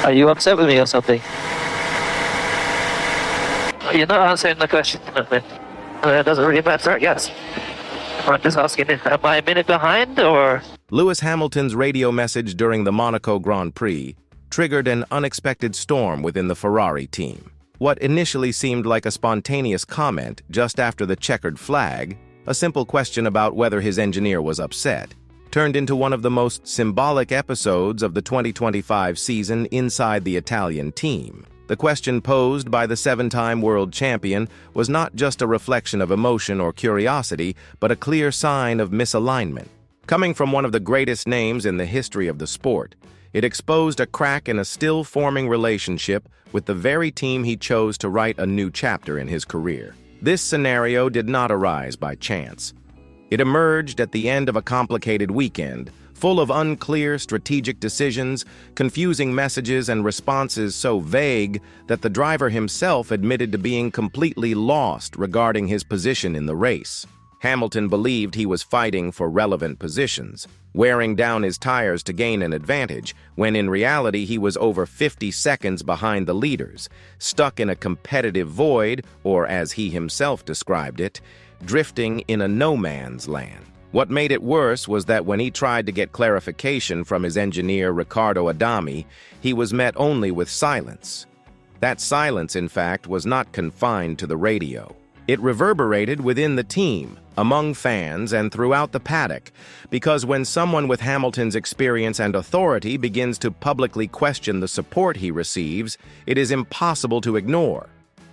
Are you upset with me or something? You're not answering the question. It doesn't really matter, I guess. I'm just asking, am I a minute behind, or...? Lewis Hamilton's radio message during the Monaco Grand Prix triggered an unexpected storm within the Ferrari team. What initially seemed like a spontaneous comment just after the checkered flag, a simple question about whether his engineer was upset, turned into one of the most symbolic episodes of the 2025 season inside the Italian team. The question posed by the seven-time world champion was not just a reflection of emotion or curiosity, but a clear sign of misalignment. Coming from one of the greatest names in the history of the sport, it exposed a crack in a still-forming relationship with the very team he chose to write a new chapter in his career. This scenario did not arise by chance. It emerged at the end of a complicated weekend, full of unclear strategic decisions, confusing messages, and responses so vague that the driver himself admitted to being completely lost regarding his position in the race. Hamilton believed he was fighting for relevant positions, wearing down his tires to gain an advantage, when in reality he was over 50 seconds behind the leaders, stuck in a competitive void, or as he himself described it, drifting in a no-man's land. What made it worse was that when he tried to get clarification from his engineer Riccardo Adami, he was met only with silence. That silence, in fact, was not confined to the radio. It reverberated within the team, among fans, and throughout the paddock, because when someone with Hamilton's experience and authority begins to publicly question the support he receives, it is impossible to ignore.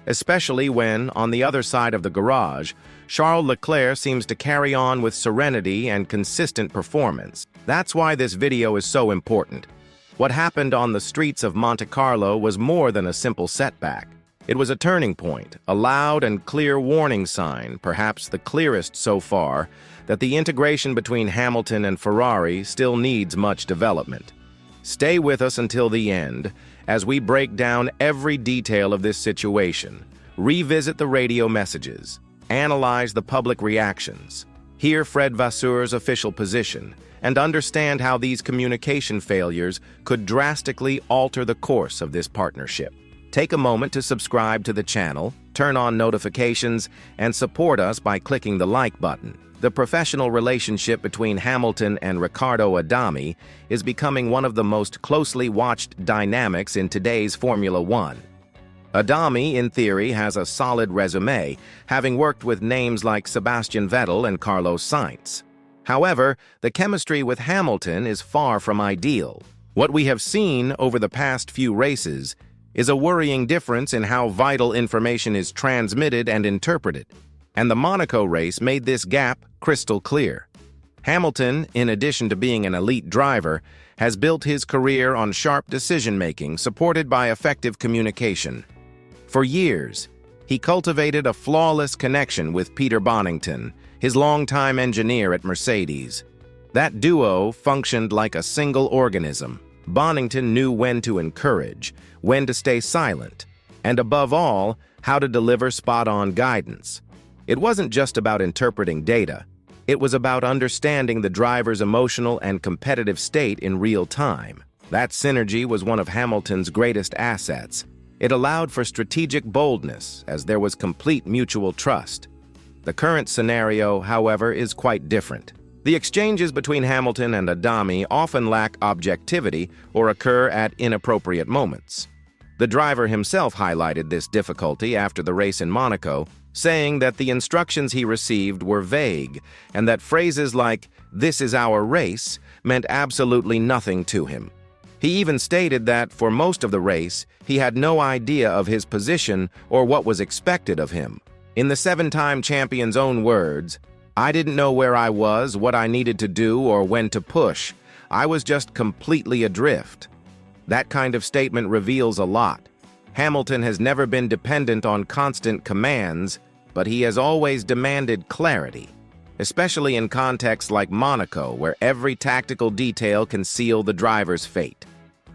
Especially when, on the other side of the garage, Charles Leclerc seems to carry on with serenity and consistent performance. That's why this video is so important. What happened on the streets of Monte Carlo was more than a simple setback. It was a turning point, a loud and clear warning sign, perhaps the clearest so far, that the integration between Hamilton and Ferrari still needs much development. Stay with us until the end, as we break down every detail of this situation, revisit the radio messages, analyze the public reactions, hear Fred Vasseur's official position, and understand how these communication failures could drastically alter the course of this partnership. Take a moment to subscribe to the channel, turn on notifications, and support us by clicking the like button. The professional relationship between Hamilton and Riccardo Adami is becoming one of the most closely watched dynamics in today's Formula One. Adami, in theory, has a solid resume, having worked with names like Sebastian Vettel and Carlos Sainz. However, the chemistry with Hamilton is far from ideal. What we have seen over the past few races is a worrying difference in how vital information is transmitted and interpreted. And the Monaco race made this gap crystal clear. Hamilton, in addition to being an elite driver, has built his career on sharp decision-making supported by effective communication. For years, he cultivated a flawless connection with Peter Bonington, his longtime engineer at Mercedes. That duo functioned like a single organism. Bonington knew when to encourage, when to stay silent, and above all, how to deliver spot-on guidance. It wasn't just about interpreting data. It was about understanding the driver's emotional and competitive state in real time. That synergy was one of Hamilton's greatest assets. It allowed for strategic boldness, as there was complete mutual trust. The current scenario, however, is quite different. The exchanges between Hamilton and Adami often lack objectivity or occur at inappropriate moments. The driver himself highlighted this difficulty after the race in Monaco, saying that the instructions he received were vague and that phrases like, "This is our race," meant absolutely nothing to him. He even stated that, for most of the race, he had no idea of his position or what was expected of him. In the seven-time champion's own words, "I didn't know where I was, what I needed to do, or when to push. I was just completely adrift." That kind of statement reveals a lot. Hamilton has never been dependent on constant commands, but he has always demanded clarity, especially in contexts like Monaco, where every tactical detail can seal the driver's fate.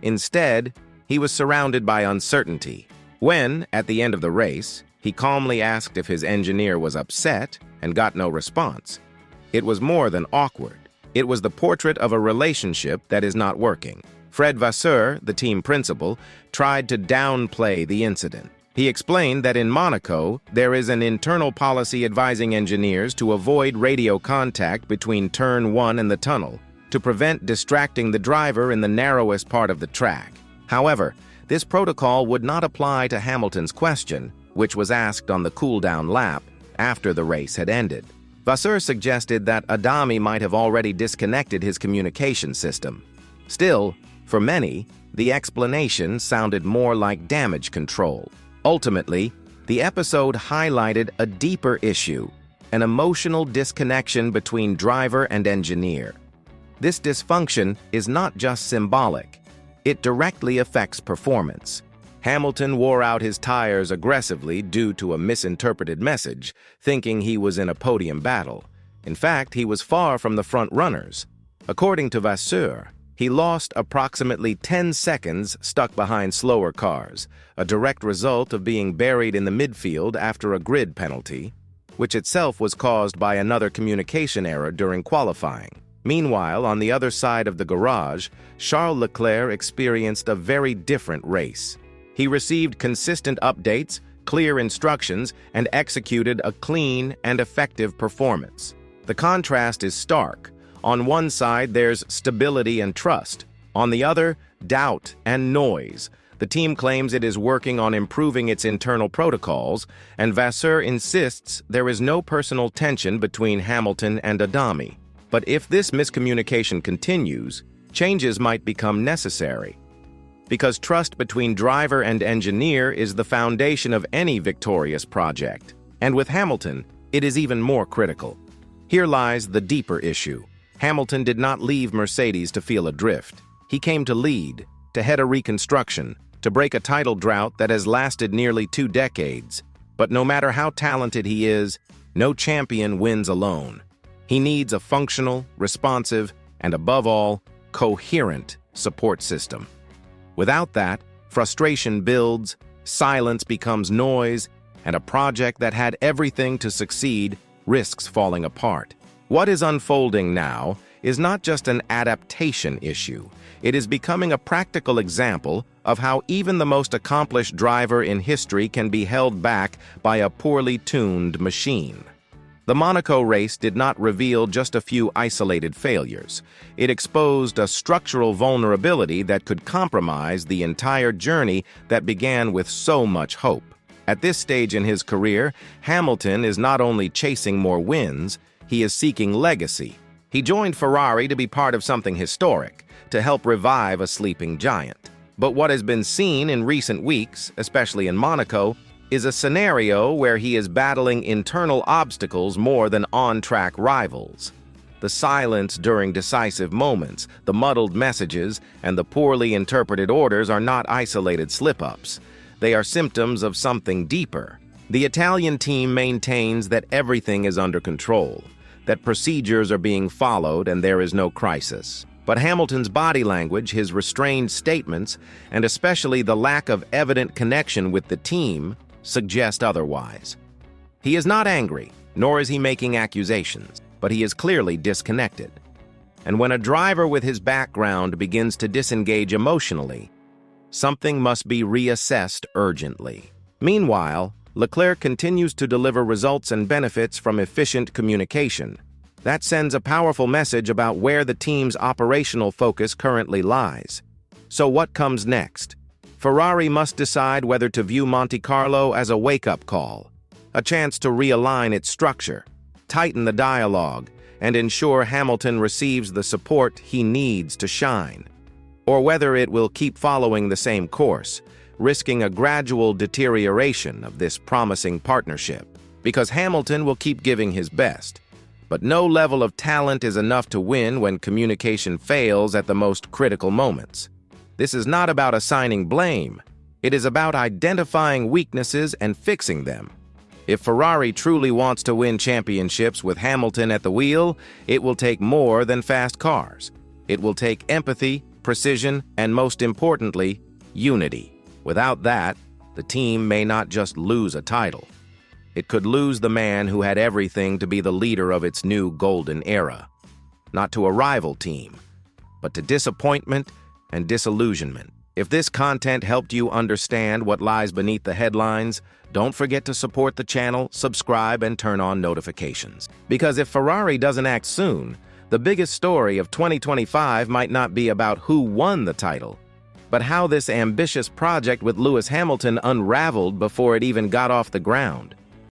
Instead, he was surrounded by uncertainty. When, at the end of the race, he calmly asked if his engineer was upset and got no response, it was more than awkward. It was the portrait of a relationship that is not working. Fred Vasseur, the team principal, tried to downplay the incident. He explained that in Monaco, there is an internal policy advising engineers to avoid radio contact between turn 1 and the tunnel, to prevent distracting the driver in the narrowest part of the track. However, this protocol would not apply to Hamilton's question, which was asked on the cool-down lap after the race had ended. Vasseur suggested that Adami might have already disconnected his communication system. Still, for many, the explanation sounded more like damage control. Ultimately, the episode highlighted a deeper issue, an emotional disconnection between driver and engineer. This dysfunction is not just symbolic. It directly affects performance. Hamilton wore out his tires aggressively due to a misinterpreted message, thinking he was in a podium battle. In fact, he was far from the front runners. According to Vasseur, he lost approximately 10 seconds stuck behind slower cars, a direct result of being buried in the midfield after a grid penalty, which itself was caused by another communication error during qualifying. Meanwhile, on the other side of the garage, Charles Leclerc experienced a very different race. He received consistent updates, clear instructions, and executed a clean and effective performance. The contrast is stark. On one side, there's stability and trust. On the other, doubt and noise. The team claims it is working on improving its internal protocols, and Vasseur insists there is no personal tension between Hamilton and Adami. But if this miscommunication continues, changes might become necessary. Because trust between driver and engineer is the foundation of any victorious project. And with Hamilton, it is even more critical. Here lies the deeper issue. Hamilton did not leave Mercedes to feel adrift. He came to lead, to head a reconstruction, to break a title drought that has lasted nearly 2 decades. But no matter how talented he is, no champion wins alone. He needs a functional, responsive, and above all, coherent support system. Without that, frustration builds, silence becomes noise, and a project that had everything to succeed risks falling apart. What is unfolding now is not just an adaptation issue. It is becoming a practical example of how even the most accomplished driver in history can be held back by a poorly tuned machine. The Monaco race did not reveal just a few isolated failures. It exposed a structural vulnerability that could compromise the entire journey that began with so much hope. At this stage in his career, Hamilton is not only chasing more wins, he is seeking legacy. He joined Ferrari to be part of something historic, to help revive a sleeping giant. But what has been seen in recent weeks, especially in Monaco, is a scenario where he is battling internal obstacles more than on-track rivals. The silence during decisive moments, the muddled messages, and the poorly interpreted orders are not isolated slip-ups. They are symptoms of something deeper. The Italian team maintains that everything is under control, that procedures are being followed and there is no crisis. But Hamilton's body language, his restrained statements, and especially the lack of evident connection with the team, suggest otherwise. He is not angry, nor is he making accusations, but he is clearly disconnected. And when a driver with his background begins to disengage emotionally, something must be reassessed urgently. Meanwhile, Leclerc continues to deliver results and benefits from efficient communication. That sends a powerful message about where the team's operational focus currently lies. So what comes next? Ferrari must decide whether to view Monte Carlo as a wake-up call, a chance to realign its structure, tighten the dialogue, and ensure Hamilton receives the support he needs to shine, or whether it will keep following the same course, risking a gradual deterioration of this promising partnership, because Hamilton will keep giving his best. But no level of talent is enough to win when communication fails at the most critical moments. This is not about assigning blame. It is about identifying weaknesses and fixing them. If Ferrari truly wants to win championships with Hamilton at the wheel, it will take more than fast cars. It will take empathy, precision, and most importantly, unity. Without that, the team may not just lose a title. It could lose the man who had everything to be the leader of its new golden era. Not to a rival team, but to disappointment and disillusionment. If this content helped you understand what lies beneath the headlines, don't forget to support the channel, subscribe, and turn on notifications. Because if Ferrari doesn't act soon, the biggest story of 2025 might not be about who won the title, but how this ambitious project with Lewis Hamilton unraveled before it even got off the ground.